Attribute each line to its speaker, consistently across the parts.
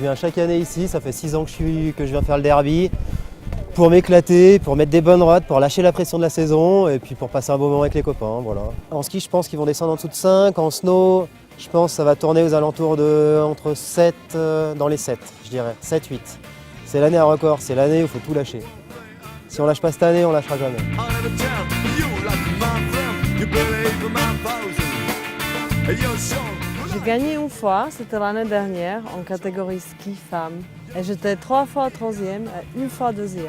Speaker 1: viens chaque année ici, ça fait 6 ans que je viens faire le derby. Pour m'éclater, pour mettre des bonnes rods, pour lâcher la pression de la saison et puis pour passer un bon moment avec les copains. Voilà. En ski, je pense qu'ils vont descendre en dessous de 5. En snow, je pense que ça va tourner aux alentours de entre 7, dans les 7, je dirais. 7, 8. C'est l'année à record, c'est l'année où il faut tout lâcher. Si on lâche pas cette année, on lâchera jamais.
Speaker 2: J'ai gagné une fois, c'était l'année dernière, en catégorie ski femme. Et j'étais 3 fois 3e et 1 fois 2e.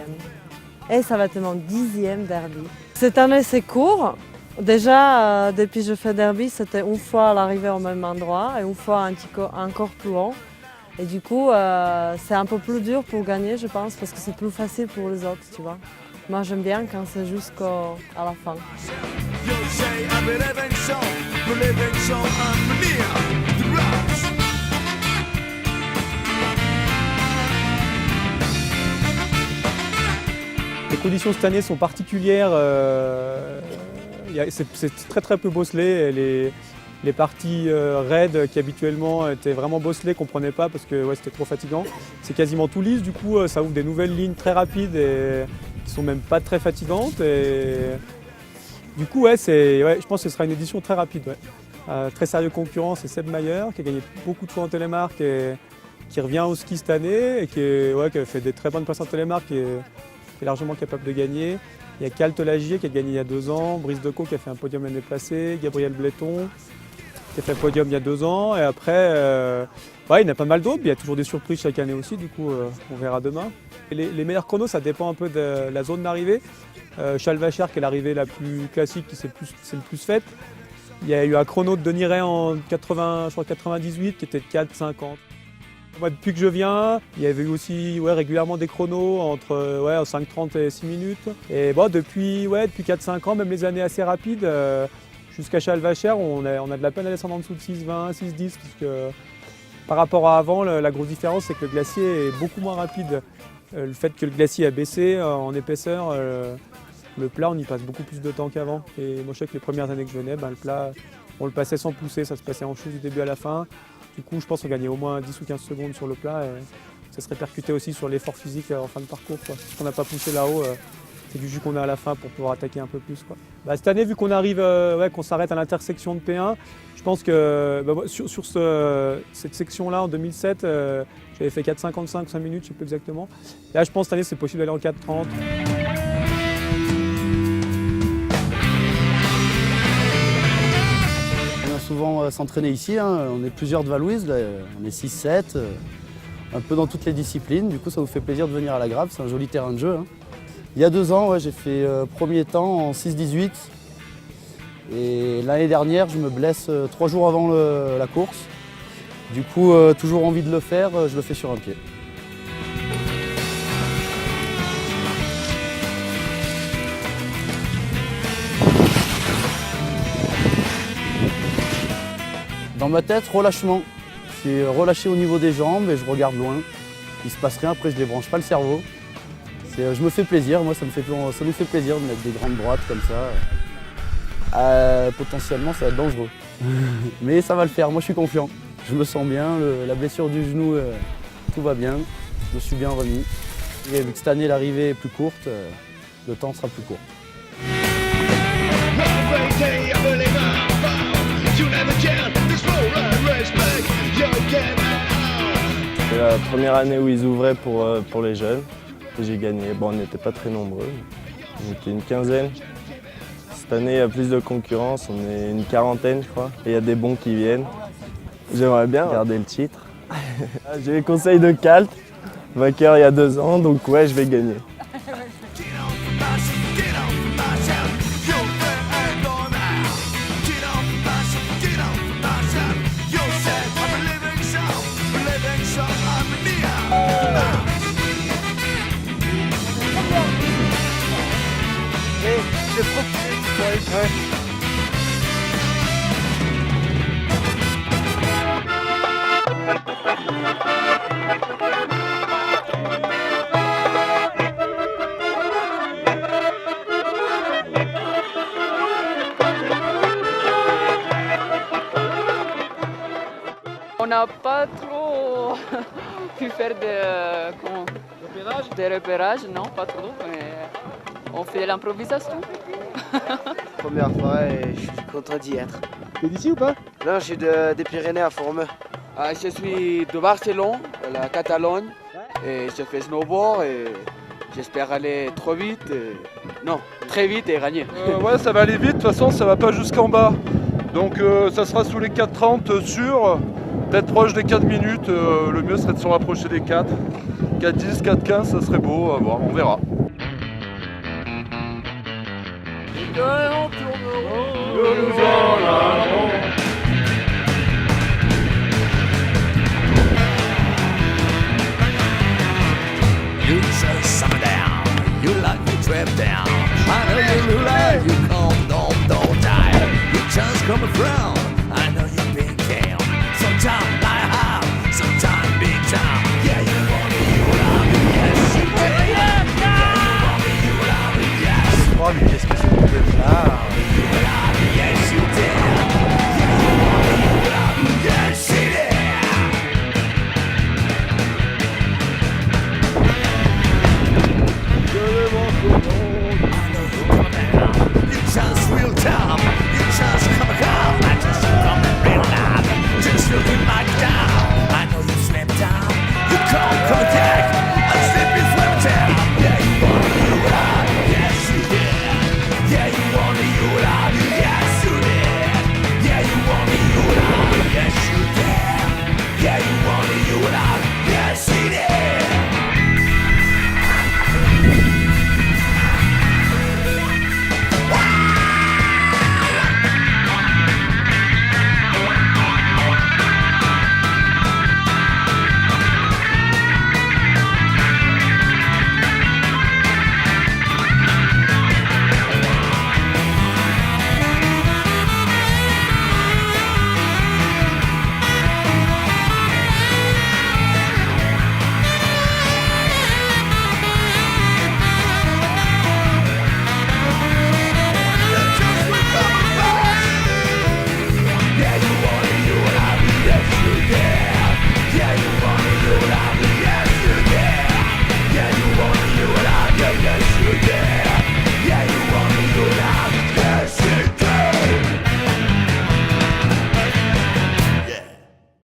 Speaker 2: Et ça va être mon 10e derby. Cette année, c'est court. Déjà, depuis que je fais derby, c'était une fois à l'arrivée au même endroit et une fois encore plus long. Et du coup, c'est un peu plus dur pour gagner, je pense, parce que c'est plus facile pour les autres, tu vois. Moi, j'aime bien quand c'est jusqu'à la fin.
Speaker 3: Les conditions cette année sont particulières. C'est très peu bosselé. Les parties raides qui habituellement étaient vraiment bosselées, qu'on ne prenait pas parce que ouais, c'était trop fatigant. C'est quasiment tout lisse, du coup ça ouvre des nouvelles lignes très rapides et qui sont même pas très fatigantes. Et du coup je pense que ce sera une édition très rapide. Ouais. Très sérieux concurrent, c'est Seb Mayer qui a gagné beaucoup de fois en télémark et qui revient au ski cette année et qui a fait des très bonnes places en télémark et qui est largement capable de gagner. Il y a Cal Tolagier qui a gagné il y a 2 ans, Brice Decaux qui a fait un podium l'année passée, Gabriel Bléton qui a fait un podium il y a 2 ans. Et après, il y en a pas mal d'autres, mais il y a toujours des surprises chaque année aussi, du coup on verra demain. Et les meilleurs chronos, ça dépend un peu de la zone d'arrivée. Chalvacher qui est l'arrivée la plus classique, qui c'est le plus faite. Il y a eu un chrono de Denis Ray en 98 qui était de 4,50. Moi, depuis que je viens, il y avait eu aussi régulièrement des chronos entre 5,30 et 6 minutes. Et bon, depuis 4-5 ans, même les années assez rapides, jusqu'à Chalvacher, on a de la peine à descendre en dessous de 6,20, 6,10. Parce que par rapport à avant, la grosse différence, c'est que le glacier est beaucoup moins rapide. Le fait que le glacier a baissé en épaisseur, le plat, on y passe beaucoup plus de temps qu'avant. Et moi, je sais que les premières années que je venais, le plat, on le passait sans pousser, ça se passait en chute du début à la fin. Du coup, je pense qu'on gagnait au moins 10 ou 15 secondes sur le plat. Et ça se répercutait aussi sur l'effort physique en fin de parcours. Parce qu'on n'a pas poussé là-haut, c'est du jus qu'on a à la fin pour pouvoir attaquer un peu plus. Cette année, vu qu'on arrive, qu'on s'arrête à l'intersection de P1, je pense que sur cette section-là, en 2007, j'avais fait 4,55, 5 minutes, je ne sais plus exactement. Là, je pense que cette année, c'est possible d'aller en 4,30.
Speaker 4: Souvent s'entraîner ici, on est plusieurs de Valouise, là, on est 6-7, un peu dans toutes les disciplines, du coup ça nous fait plaisir de venir à la Grave, c'est un joli terrain de jeu. Il y a 2 ans, j'ai fait premier temps en 6,18 et l'année dernière je me blesse 3 jours avant la course, du coup toujours envie de le faire, je le fais sur un pied. Dans ma tête, relâchement. Je suis relâché au niveau des jambes et je regarde loin. Il ne se passe rien, après je ne débranche pas le cerveau. Je me fais plaisir, moi ça nous fait plaisir de mettre des grandes droites comme ça. Potentiellement ça va être dangereux. Mais ça va le faire, moi je suis confiant. Je me sens bien, la blessure du genou, tout va bien. Je me suis bien remis. Et vu que cette année l'arrivée est plus courte, le temps sera plus court.
Speaker 5: C'est la première année où ils ouvraient pour les jeunes. Et j'ai gagné. Bon, on n'était pas très nombreux. On était une quinzaine. Cette année, il y a plus de concurrence. On est une quarantaine, je crois. Et il y a des bons qui viennent. J'aimerais bien garder le titre. J'ai les conseils de Calt, vainqueur il y a 2 ans, donc ouais, je vais gagner.
Speaker 2: On n'a pas trop
Speaker 6: Puis faire des repérages, non, pas trop, mais on fait de l'improvisation.
Speaker 7: Première fois et je suis content d'y être.
Speaker 8: T'es d'ici ou pas?
Speaker 7: Non, je suis des Pyrénées à Formeux.
Speaker 9: Je suis de Barcelone, la Catalogne, et je fais snowboard et j'espère aller trop vite, très vite et gagner.
Speaker 10: Ouais, ça va aller vite, de toute façon ça va pas jusqu'en bas. Donc ça sera sous les 4,30 sûr, peut-être proche des 4 minutes, le mieux serait de se rapprocher des 4. 4,10, 4,15, ça serait beau, à voir, on verra.
Speaker 11: You just summer down, you like to trip down. I know you lula, you come, don't die. You just come from, I know you've been down. Sometime I have, sometime big time. Yeah, you want me, you love me, yes you did. Yeah, you want me, you love me, yes.
Speaker 8: Oh mais qu'est-ce que c'est que ce là?
Speaker 11: You love me, yes you did. Yeah, you want me, you love me, yes you did. Just real dumb, you just come I just come real loud, just looking like down. I know you slip down, you come back, I slip and swim down. Yeah, you want me, you love me, yes you did. Yeah, you want me, you love me, yes you did. Yeah, you want me, you love me, yes you did. Yeah, you want me, you love me, yes you did.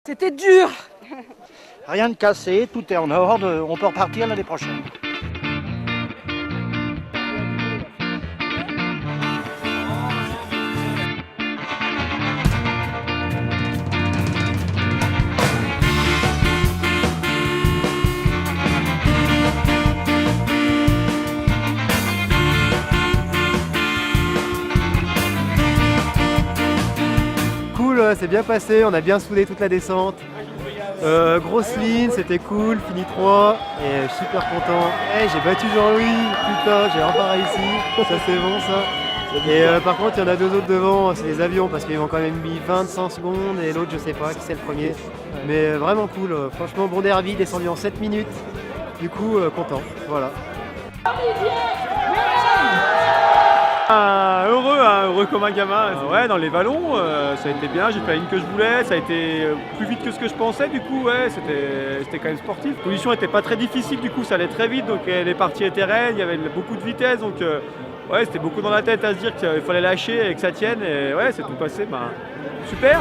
Speaker 6: C'était dur!
Speaker 8: Rien de cassé, tout est en ordre, on peut repartir l'année prochaine.
Speaker 1: C'est bien passé, on a bien soudé toute la descente. Grosse ligne, c'était cool, fini 3 et je suis super content. J'ai battu Jean-Louis, putain, j'ai enfin réussi, ça c'est bon ça. Et par contre il y en a 2 autres devant, c'est les avions parce qu'ils m'ont quand même mis 25 secondes et l'autre je sais pas qui c'est le premier. Mais vraiment cool, franchement bon derby, descendu en 7 minutes, du coup content, voilà.
Speaker 3: Heureux comme un gamin. Ouais, dans les vallons, ça a été bien, j'ai fait la ligne que je voulais, ça a été plus vite que ce que je pensais, du coup, ouais, c'était quand même sportif. La position n'était pas très difficile, du coup, ça allait très vite, donc les parties étaient raides, il y avait beaucoup de vitesse, donc ouais, c'était beaucoup dans la tête à se dire qu'il fallait lâcher et que ça tienne, et ouais, c'est tout passé, super.